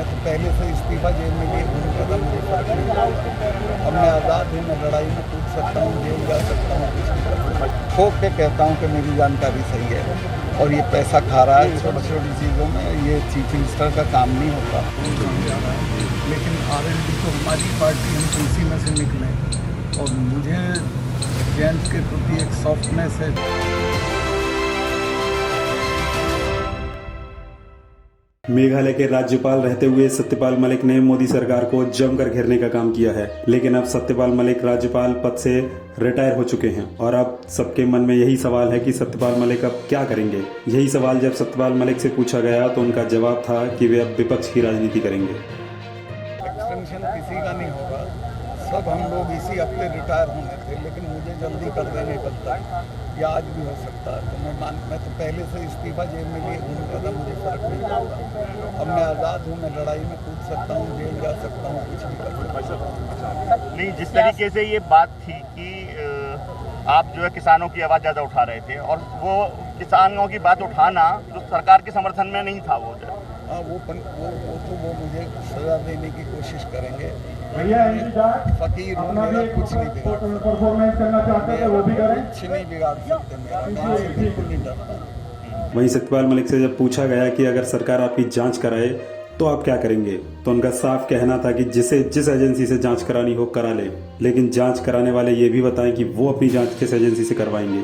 मैं तो पहले से इस्तीफा जेल में लिए घूमता था, मुझे फर्क नहीं पड़ता। अब मैं आज़ाद हूँ, मैं लड़ाई में कूद सकता हूँ, जेल जा सकता हूँ, कुछ भी कर सकता हूँ। ठोक के कहता हूँ कि मेरी जानकारी सही है और ये पैसा खा रहा है छोटी छोटी चीज़ों में। ये चीफ मिनिस्टर का काम नहीं होता। लेकिन आरएलडी तो हमारी पार्टी, हम तो इसी में से निकले और मुझे जेंट्स के प्रति एक सॉफ्टनेस है। मेघालय के राज्यपाल रहते हुए सत्यपाल मलिक ने मोदी सरकार को जमकर घेरने का काम किया है, लेकिन अब सत्यपाल मलिक राज्यपाल पद से रिटायर हो चुके हैं और अब सबके मन में यही सवाल है कि सत्यपाल मलिक अब क्या करेंगे। यही सवाल जब सत्यपाल मलिक से पूछा गया तो उनका जवाब था कि वे अब विपक्ष की राजनीति करेंगे। एक्सटेंशन किसी का नहीं होगा, सब हम लोग इसी हफ्ते रिटायर होने थे, लेकिन मुझे जल्दी कर देने पड़ता है, या आज भी हो सकता है। तो मैं तो पहले से इस्तीफा जेल में लिए घूमता था, मुझे फर्क नहीं पड़ता। अब मैं आज़ाद हूँ, मैं लड़ाई में कूद सकता हूँ, जेल जा सकता हूँ, कुछ भी कर सकता हूँ। नहीं, जिस तरीके से ये बात थी कि आप जो है किसानों की आवाज़ ज़्यादा उठा रहे थे और वो किसानों की बात उठाना जो सरकार के समर्थन में नहीं था, वो हाँ, वो मुझे सजा देने की कोशिश करेंगे। फकीर हूँ, मेरा कुछ नहीं बिगाड़ कुछ नहीं बिगाड़ सकते मेरा, मैं इनसे बिल्कुल नहीं डरता। वहीं सत्यपाल मलिक से जब पूछा गया कि अगर सरकार आपकी जांच कराए तो आप क्या करेंगे, तो उनका साफ कहना था कि जिस एजेंसी से जांच करानी हो करा ले, लेकिन जांच कराने वाले ये भी बताएं कि वो अपनी जांच किस एजेंसी से करवाएंगे।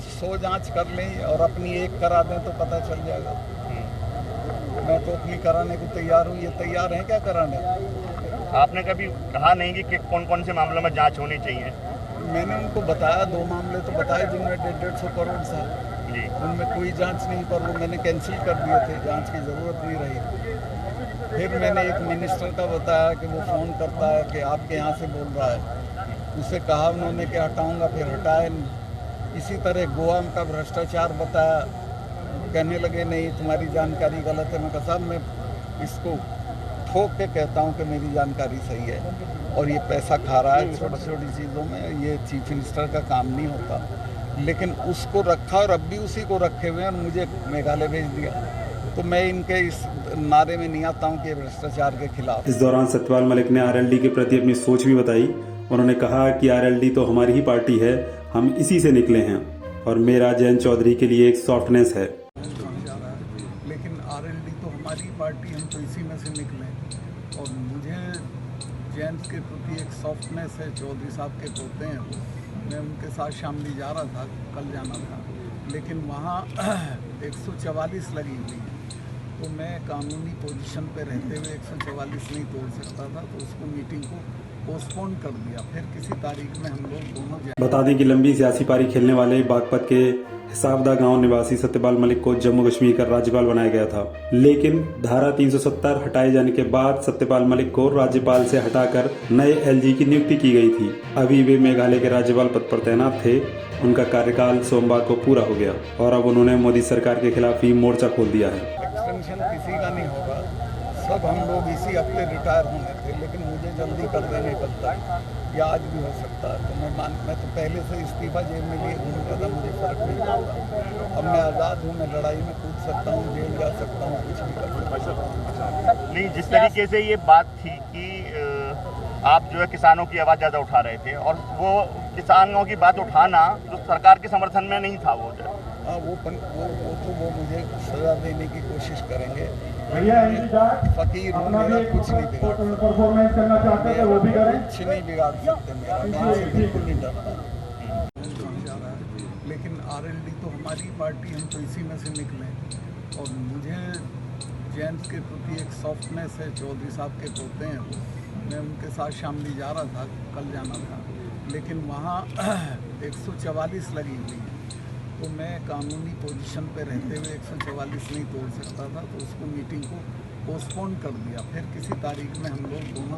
100 जांच कर लें और अपनी एक करा दें तो पता चल जाएगा। मैं तो अपनी कराने को तैयार हूँ, ये तैयार हैं क्या कराने? आपने कभी कहा नहीं कि कौन कौन से मामलों में जांच होनी चाहिए? मैंने उनको बताया, 2 मामले तो बताए जिनमें 150 करोड़ था जी, उनमें कोई जांच नहीं, पर वो मैंने कैंसिल कर दिए थे, जांच की ज़रूरत नहीं रही। फिर मैंने एक मिनिस्टर का बताया कि वो फ़ोन करता है कि आपके यहाँ से बोल रहा है, उसे कहा उन्होंने कि हटाऊँगा, फिर हटाए नहीं। इसी तरह गोवा का भ्रष्टाचार बताया, कहने लगे नहीं तुम्हारी जानकारी गलत है। मैं कहा साहब मैं इसको ठोक के कहता हूँ कि मेरी जानकारी सही है और ये पैसा खा रहा है छोटी छोटी चीज़ों में। ये चीफ मिनिस्टर का काम नहीं होता, लेकिन उसको रखा और अब भी उसी को रखे हुए हैं और मुझे मेघालय भेज दिया। तो मैं इनके इस नारे में नहीं आता हूँ कि भ्रष्टाचार के खिलाफ। इस दौरान सत्यपाल मलिक ने आरएलडी के प्रति अपनी सोच भी बताई। उन्होंने कहा कि आरएलडी तो हमारी ही पार्टी है, हम इसी से निकले हैं और मेरा जयंत चौधरी के लिए एक सॉफ्टनेस है। लेकिन आरएलडी तो हमारी पार्टी, हम तो इसी में से निकले और मुझे जेंट्स के प्रति एक सॉफ्टनेस है। चौधरी साहब के पोते हैं वो, मैं उनके साथ शामली जा रहा था, कल जाना था, लेकिन वहाँ 144 लगी हुई है, तो मैं कानूनी पोजीशन पे रहते हुए 144 नहीं तोड़ सकता था, तो उसको मीटिंग को पोस्टपोन कर दिया। फिर किसी तारीख में हम लोग दोनों बता दें कि लंबी सियासी पारी खेलने वाले बागपत के हिसाबदा गांव निवासी सत्यपाल मलिक को जम्मू कश्मीर का राज्यपाल बनाया गया था, लेकिन धारा 370 हटाए जाने के बाद सत्यपाल मलिक को राज्यपाल से हटाकर नए एलजी की नियुक्ति की गई थी। अभी वे मेघालय के राज्यपाल पद पर तैनात थे। उनका कार्यकाल सोमवार को पूरा हो गया और अब उन्होंने मोदी सरकार के खिलाफ ही मोर्चा खोल दिया है। एक्सटेंशन किसी का नहीं होगा, सब हम लोग इसी हफ्ते रिटायर होने थे, लेकिन मुझे जल्दी कर देने पड़ता है, या आज भी हो सकता है। तो मैं तो पहले से इस्तीफा जेल में लिए घूमता था, मुझे फर्क नहीं पड़ता। अब मैं आज़ाद हूँ, मैं लड़ाई में कूद सकता हूँ, जेल जा सकता हूँ, कुछ भी कर सकता हूँ। नहीं, जिस तरीके से ये बात थी कि आप जो है किसानों की आवाज़ ज़्यादा उठा रहे थे और वो किसानों की बात उठाना जो सरकार के समर्थन में नहीं था, वो हाँ, वो मुझे सजा देने की कोशिश करेंगे। फकीर हूँ, मेरा कुछ नहीं बिगाड़ कुछ नहीं बिगाड़ सकते मेरा, मैं इनसे बिल्कुल नहीं डरता। लेकिन आरएलडी तो हमारी पार्टी, हम तो इसी में से निकले और मुझे जेंट्स के प्रति एक सॉफ्टनेस है। चौधरी साहब के पोते हैं वो, मैं उनके साथ शामली जा रहा था, कल जाना था, लेकिन वहाँ 144 लगी हुई है, तो मैं कानूनी पोजीशन पे रहते हुए 144 नहीं तोड़ सकता था, तो उसको मीटिंग को पोस्टपोन कर दिया। फिर किसी तारीख में हम लोग दोनों